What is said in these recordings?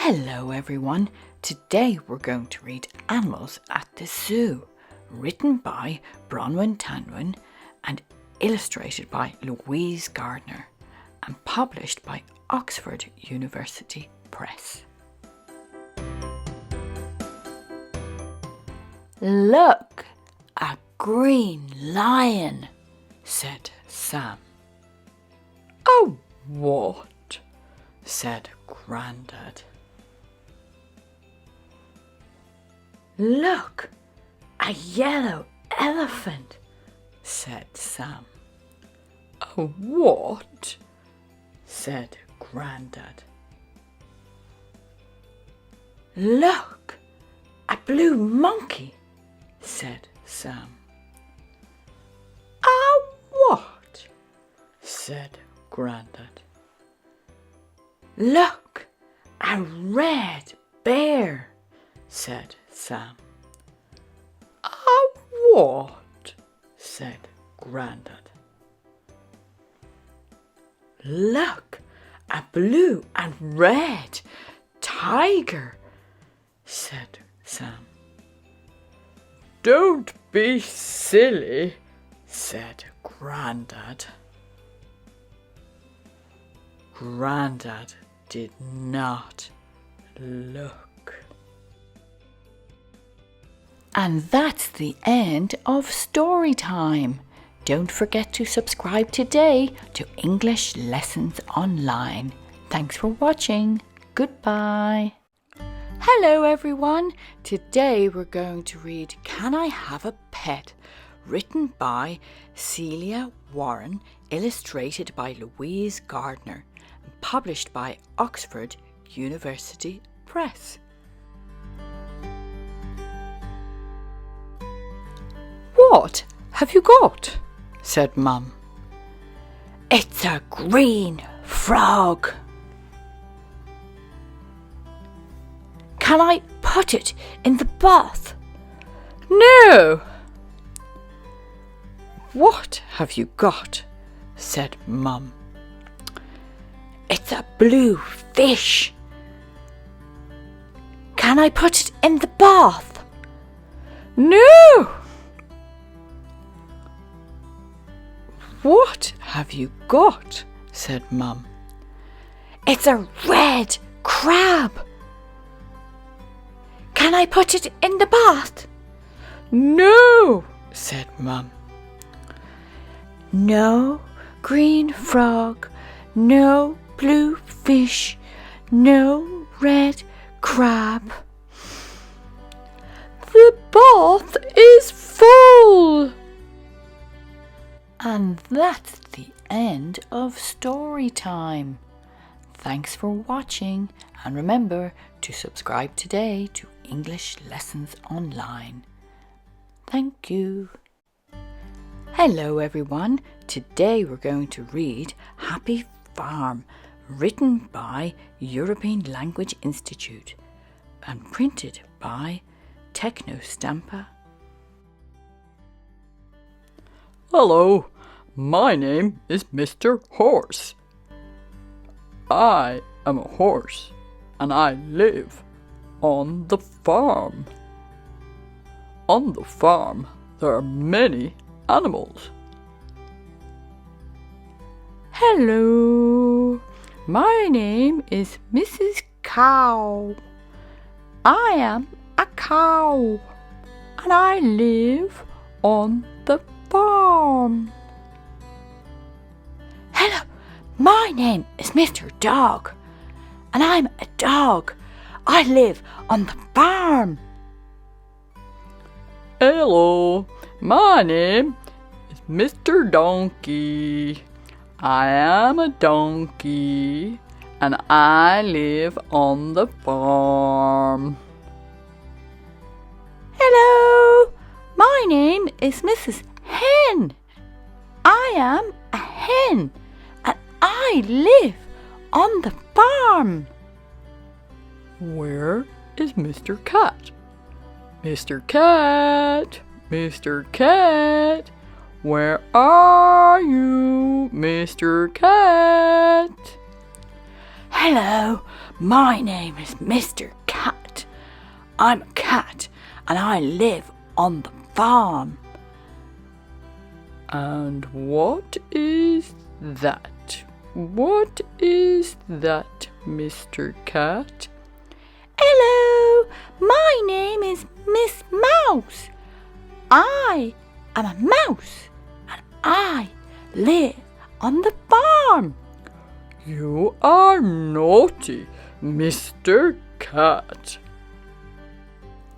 Hello everyone, today we're going to read Animals at the Zoo, written by Bronwyn Tanwin and illustrated by Louise Gardner and published by Oxford University Press. Look, a green lion, said Sam. Oh, what? Said Grandad. Look, a yellow elephant, said Sam. A what? Said Grandad. Look, a blue monkey, said Sam. A what? Said Grandad. Look, a red bear, said Sam. A what? Said Grandad. Look, a blue and red tiger, said Sam. Don't be silly, said Grandad. Grandad did not look. And that's the end of Storytime. Don't forget to subscribe today to English Lessons Online. Thanks for watching. Goodbye. Hello everyone. Today we're going to read Can I Have a Pet? Written by Celia Warren, illustrated by Louise Gardner and published by Oxford University Press. What have you got? Said Mum. It's a green frog. Can I put it in the bath? No. What have you got? Said Mum. It's a blue fish. Can I put it in the bath? No. What have you got? Said Mum. It's a red crab. Can I put it in the bath? No, said Mum. No green frog, no blue fish, no red crab. The bath is full. And that's the end of Storytime. Thanks for watching, and remember to subscribe today to English Lessons Online. Thank you. Hello everyone. Today we're going to read Happy Farm, written by European Language Institute and printed by Technostampa. Hello, my name is Mr. Horse. I am a horse and I live on the farm. On the farm there are many animals. Hello, my name is Mrs. Cow. I am a cow and I live on the farm. Hello, my name is Mr. Dog and I'm a dog. I live on the farm. Hello, my name is Mr. Donkey. I am a donkey and I live on the farm. Hello, my name is Mrs. Hen. I am a hen and I live on the farm. Where is Mr. Cat? Mr. Cat, Mr. Cat, where are you, Mr. Cat? Hello, my name is Mr. Cat. I'm a cat and I live on the farm. And what is that? What is that, Mr. Cat? Hello, my name is Miss Mouse. I am a mouse and I live on the farm. You are naughty, Mr. Cat.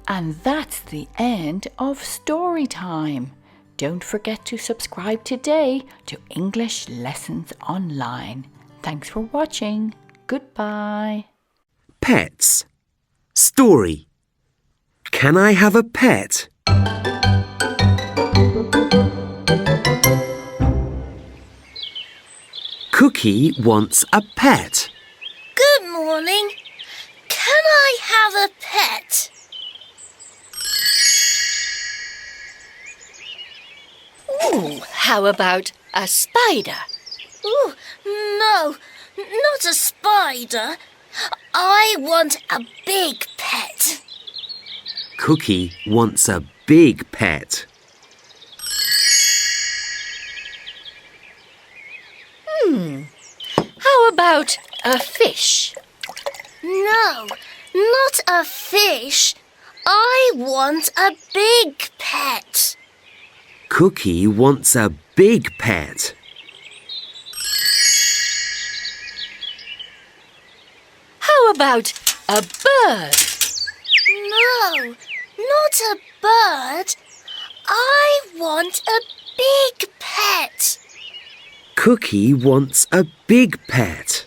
And that's the end of Storytime. Don't forget to subscribe today to English Lessons Online. Thanks for watching. Goodbye. Pets. Story. Can I have a pet? Cookie wants a pet. Good morning. Can I have a pet? Ooh, how about a spider? Ooh, no, not a spider. I want a big pet. Cookie wants a big pet. How about a fish? No, not a fish. I want a big pet. Cookie wants a big pet. How about a bird? No, not a bird. I want a big pet. Cookie wants a big pet.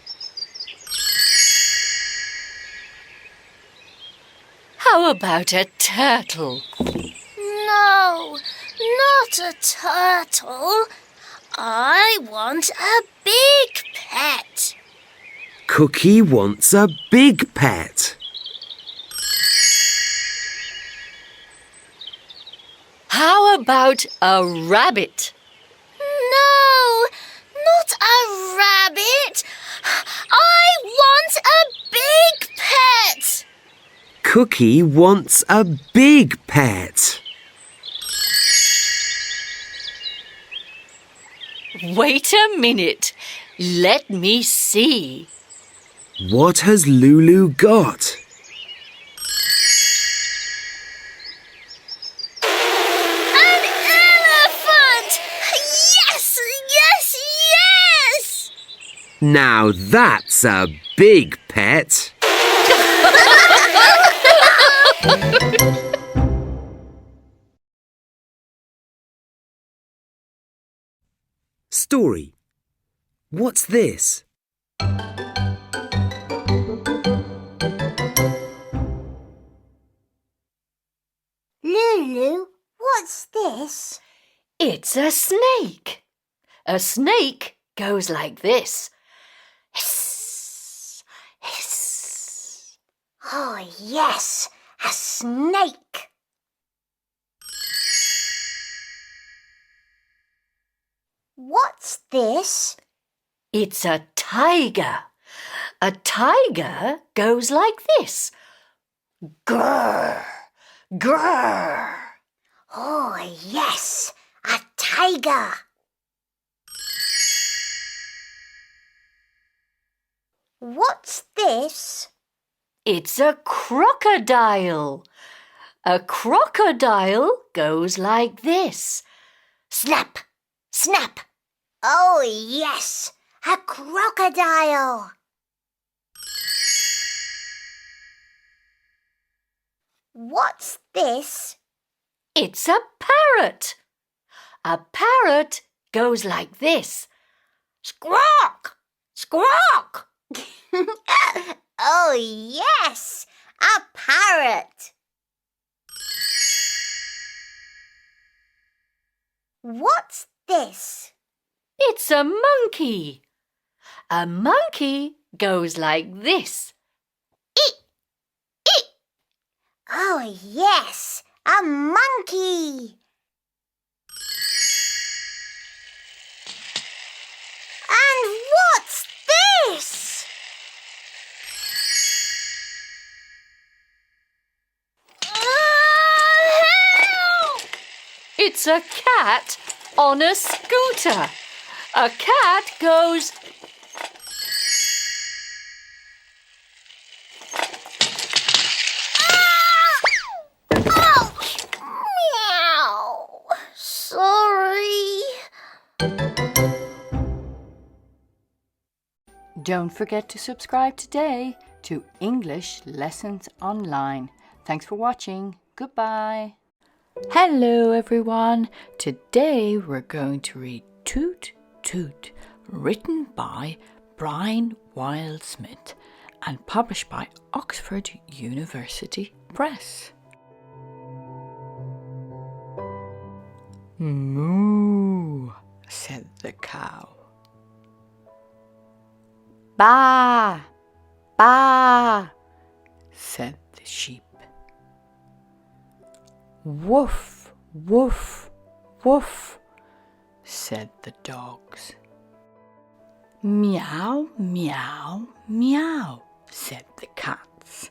How about a turtle? No, not a turtle. I want a big pet. Cookie wants a big pet. How about a rabbit? No, not a rabbit. I want a big pet. Cookie wants a big pet. Wait a minute. Let me see. What has Lulu got? An elephant! Yes, yes, yes! Now that's a big pet. Story. What's this? Lulu, what's this? It's a snake. A snake goes like this. Hiss, hiss. Oh, yes, a snake. What's this? It's a tiger. A tiger goes like this. Grrr, grrr. Oh, yes, a tiger. What's this? It's a crocodile. A crocodile goes like this. Snap, snap. Oh, yes, a crocodile. What's this? It's a parrot. A parrot goes like this. Squawk, squawk. Oh, yes, a parrot. What's this? It's a monkey. A monkey goes like this. Oh, yes, a monkey. And what's this? It's a cat on a scooter. A cat goes... Ouch! Meow! Sorry. Don't forget to subscribe today to English Lessons Online. Thanks for watching. Goodbye. Hello everyone. Today we're going to read Toot, Toot, written by Brian Wildsmith and published by Oxford University Press. Moo, said the cow. Baa, baa, said the sheep. Woof, woof, woof, said the dogs. Meow, meow, meow, said the cats.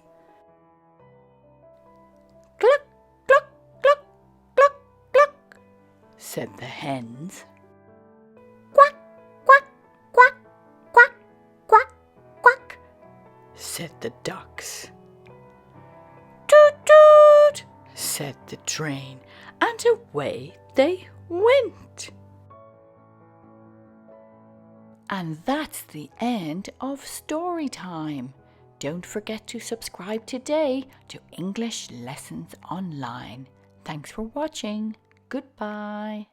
Cluck, cluck, cluck, cluck, cluck, said the hens. Quack, quack, quack, quack, quack, quack, said the ducks. Toot, toot, said the train, and away they went. And that's the end of Storytime. Don't forget to subscribe today to English Lessons Online. Thanks for watching. Goodbye.